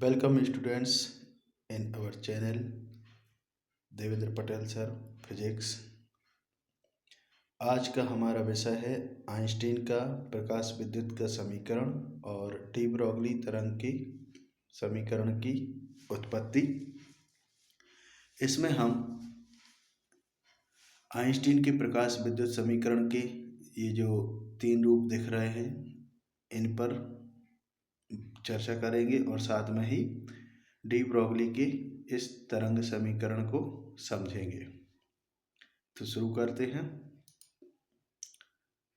Welcome students in our channel Devendra Patel sir physics. आज का हमारा विषय है आइंस्टीन का प्रकाश विद्युत का समीकरण और डी ब्रोगली तरंग की समीकरण की उत्पत्ति। इसमें हम आइंस्टीन के प्रकाश विद्युत समीकरण के ये जो तीन रूप दिख रहे हैं इन पर चर्चा करेंगे और साथ में ही डी ब्रोगली के इस तरंग समीकरण को समझेंगे। तो शुरू करते हैं।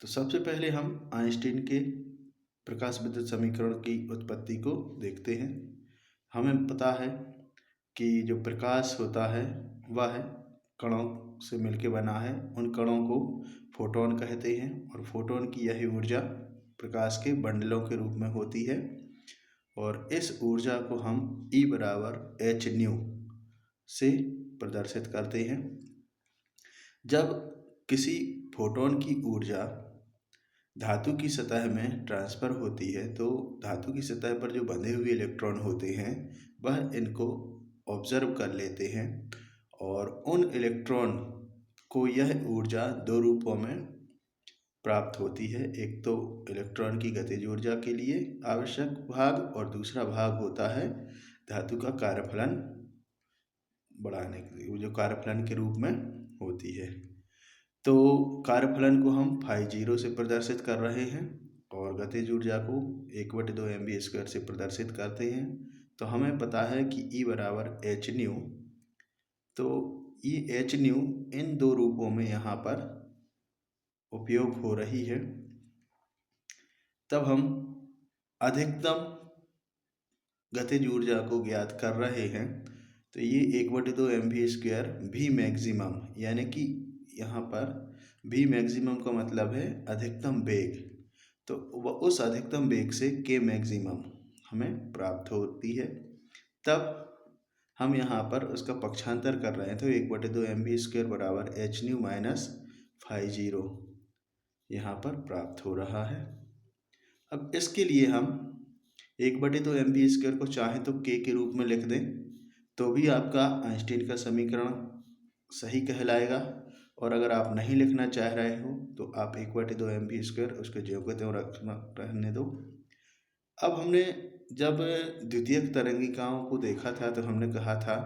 तो सबसे पहले हम आइंस्टीन के प्रकाश विद्युत समीकरण की उत्पत्ति को देखते हैं। हमें पता है कि जो प्रकाश होता है वह कणों से मिलकर बना है। उन कणों को फोटोन कहते हैं और फोटोन की यही ऊर्जा प्रकाश के बंडलों के रूप में होती है और इस ऊर्जा को हम E बराबर एच न्यू से प्रदर्शित करते हैं। जब किसी फोटोन की ऊर्जा धातु की सतह में ट्रांसफ़र होती है तो धातु की सतह पर जो बंधे हुए इलेक्ट्रॉन होते हैं वह इनको ऑब्जर्व कर लेते हैं और उन इलेक्ट्रॉन को यह ऊर्जा दो रूपों में प्राप्त होती है। एक तो इलेक्ट्रॉन की गतिज ऊर्जा के लिए आवश्यक भाग और दूसरा भाग होता है धातु का कार्यफलन बढ़ाने के लिए, जो कार्यफलन के रूप में होती है। तो कार्यफलन को हम φ0 से प्रदर्शित कर रहे हैं और गतिज ऊर्जा को 1/2 mv² से प्रदर्शित करते हैं। तो हमें पता है कि E बराबर एच न्यू। तो ये एच न्यू इन दो रूपों में यहाँ पर उपयोग हो रही है। तब हम अधिकतम गतिज ऊर्जा को ज्ञात कर रहे हैं। तो ये 1/2 mv² भी मैक्सिमम, यानी कि यहाँ पर भी मैक्सिमम का मतलब है अधिकतम वेग। तो वह उस अधिकतम वेग से के मैक्सिमम हमें प्राप्त होती है। तब हम यहाँ पर उसका पक्षांतर कर रहे हैं तो 1/2 mv² बराबर एच न्यू माइनस φ0 यहाँ पर प्राप्त हो रहा है। अब इसके लिए हम 1/2 mv² को चाहे तो k के रूप में लिख दें तो भी आपका आइंस्टीन का समीकरण सही कहलाएगा। और अगर आप नहीं लिखना चाह रहे हो तो आप 1/2 mv² उसके ज्यों के त्यों रहने दो। अब हमने जब द्वितीयक तरंगिकाओं को देखा था तो हमने कहा था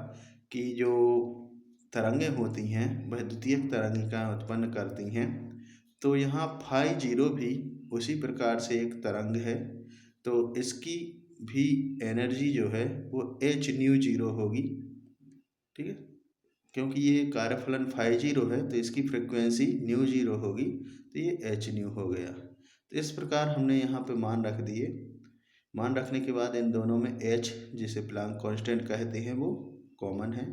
कि जो तरंगें होती हैं वह द्वितीयक तरंगिकाएं उत्पन्न करती हैं। तो यहाँ φ0 भी उसी प्रकार से एक तरंग है। तो इसकी भी एनर्जी जो है वो एच न्यू 0 होगी, ठीक है, क्योंकि ये कार्यफलन φ0 है तो इसकी फ्रिक्वेंसी न्यू 0 होगी तो ये एच न्यू हो गया। तो इस प्रकार हमने यहाँ पे मान रख दिए। मान रखने के बाद इन दोनों में h, जिसे प्लांक कांस्टेंट कहते हैं, वो कॉमन है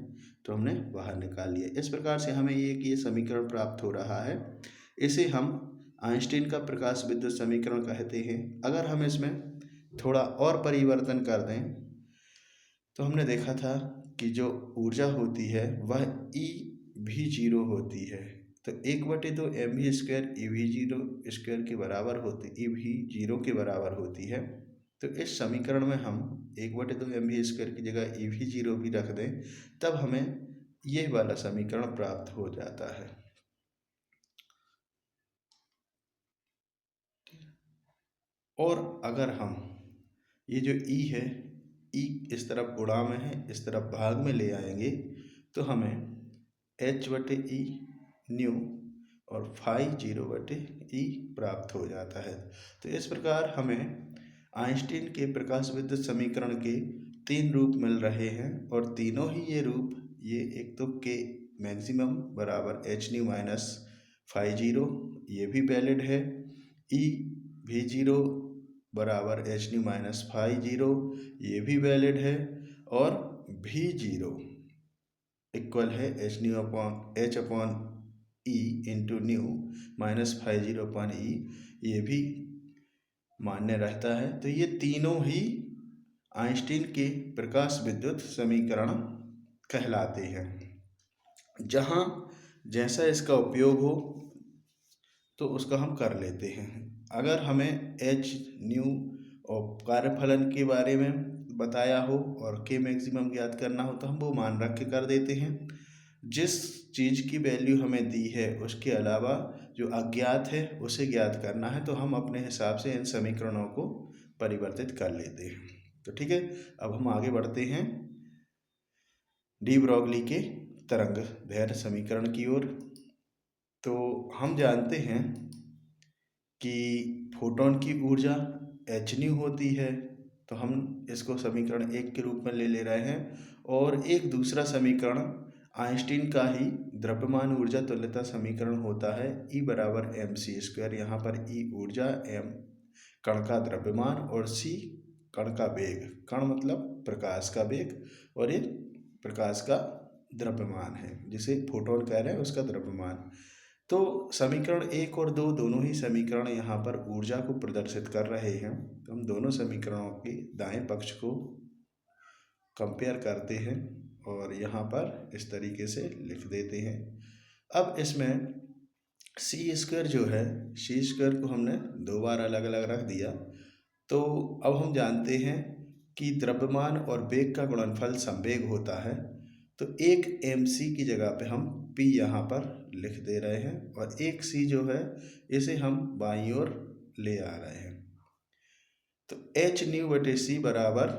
तो हमने बाहर निकाल लिया। इस प्रकार से हमें ये समीकरण प्राप्त हो रहा है। इसे हम आइंस्टीन का प्रकाश विद्युत समीकरण कहते हैं। अगर हम इसमें थोड़ा और परिवर्तन कर दें तो हमने देखा था कि जो ऊर्जा होती है वह E भी 0 होती है। तो 1/2 mv² E भी 0² के बराबर होती, E भी 0 के बराबर होती है। तो इस समीकरण में हम 1/2 mv² की जगह E भी 0 भी रख दें तब हमें यह वाला समीकरण प्राप्त हो जाता है। और अगर हम ये जो E है, E इस तरफ गुणा में है, इस तरफ भाग में ले आएंगे तो हमें h/e न्यू और φ0/e प्राप्त हो जाता है। तो इस प्रकार हमें आइंस्टीन के प्रकाश विद्युत समीकरण के तीन रूप मिल रहे हैं और तीनों ही ये रूप, ये एक तो k मैक्सिमम बराबर एच न्यू माइनस φ0 ये भी वैलिड है, E भी 0 बराबर एच न्यू माइनस φ0 ये भी वैलिड है और भी 0 इक्वल है h nu upon e into nu minus φ0 upon e ये भी मान्य रहता है। तो ये तीनों ही आइंस्टीन के प्रकाश विद्युत समीकरण कहलाते हैं। जहाँ जैसा इसका उपयोग हो तो उसका हम कर लेते हैं। अगर हमें एच न्यू और कार्यफलन के बारे में बताया हो और के मैक्सिमम ज्ञात करना हो तो हम वो मान रख के कर देते हैं। जिस चीज़ की वैल्यू हमें दी है उसके अलावा जो अज्ञात है उसे ज्ञात करना है, तो हम अपने हिसाब से इन समीकरणों को परिवर्तित कर लेते हैं। तो ठीक है, अब हम आगे बढ़ते हैं डी ब्रॉगली के तरंग दैर्घ्य समीकरण की ओर। तो हम जानते हैं कि फोटोन की ऊर्जा एच न्यू होती है, तो हम इसको समीकरण 1 के रूप में ले रहे हैं। और एक दूसरा समीकरण आइंस्टीन का ही द्रव्यमान ऊर्जा तुल्यता समीकरण होता है, E बराबर mc²। यहाँ पर E ऊर्जा, m कण का द्रव्यमान और c कण का वेग। कण मतलब प्रकाश का वेग और ये प्रकाश का द्रव्यमान है, जिसे फोटोन कह रहे हैं उसका द्रव्यमान। तो समीकरण 1 और 2 दोनों ही समीकरण यहाँ पर ऊर्जा को प्रदर्शित कर रहे हैं। तो हम दोनों समीकरणों के दाएं पक्ष को कंपेयर करते हैं और यहाँ पर इस तरीके से लिख देते हैं। अब इसमें c² जो है, c² को हमने 2 बार अलग अलग रख दिया। तो अब हम जानते हैं कि द्रव्यमान और वेग का गुणनफल संवेग होता है, तो एक mc की जगह पे हम p यहाँ पर लिख दे रहे हैं और एक c जो है इसे हम बाईं ओर ले आ रहे हैं। तो h न्यू बटे c बराबर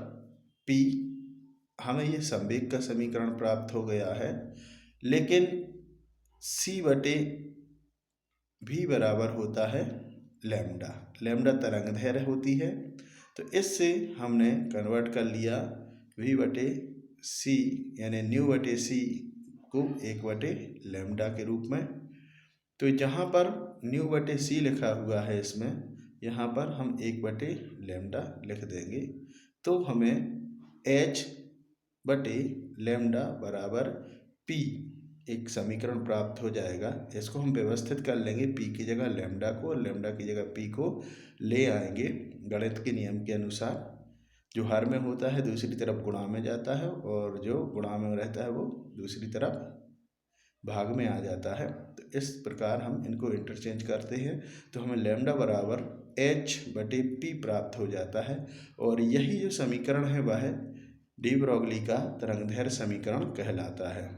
p, हमें ये संवेग का समीकरण प्राप्त हो गया है। लेकिन c बटे v बराबर होता है लैम्डा। लैम्डा तरंग दैर्घ्य होती है, तो इससे हमने कन्वर्ट कर लिया v बटे c यानी न्यू बटे c को 1 बटे लैम्डा के रूप में। तो जहाँ पर न्यू बटे c लिखा हुआ है इसमें, यहाँ पर हम 1 बटे लैम्डा लिख देंगे। तो हमें h बटे लैम्डा बराबर p एक समीकरण प्राप्त हो जाएगा। इसको हम व्यवस्थित कर लेंगे, p की जगह लैम्डा को और लैम्डा की जगह p को ले आएंगे गणित के नियम के अनुसार। जो हर में होता है दूसरी तरफ गुणा में जाता है और जो गुणा में रहता है वो दूसरी तरफ भाग में आ जाता है। तो इस प्रकार हम इनको इंटरचेंज करते हैं, तो हमें लैम्डा बराबर h बटे p प्राप्त हो जाता है। और यही जो समीकरण है वह डी ब्रॉगली का तरंग दैर्घ्य समीकरण कहलाता है।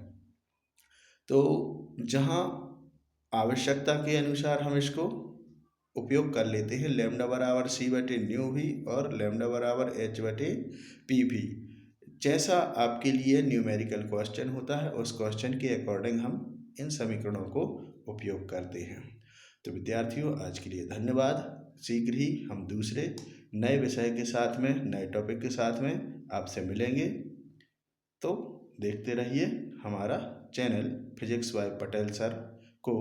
तो जहाँ आवश्यकता के अनुसार हम इसको उपयोग कर लेते हैं, लैम्डा बराबर c बटे न्यू भी और लैम्डा बराबर h बटे p भी। जैसा आपके लिए न्यूमेरिकल क्वेश्चन होता है उस क्वेश्चन के अकॉर्डिंग हम इन समीकरणों को उपयोग करते हैं। तो विद्यार्थियों, आज के लिए धन्यवाद। शीघ्र ही हम दूसरे नए विषय के साथ में, नए टॉपिक के साथ में आपसे मिलेंगे। तो देखते रहिए हमारा channel physics bye Patel sir को,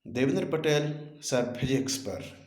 देवेंद्र पटेल सर फिजिक्स पर।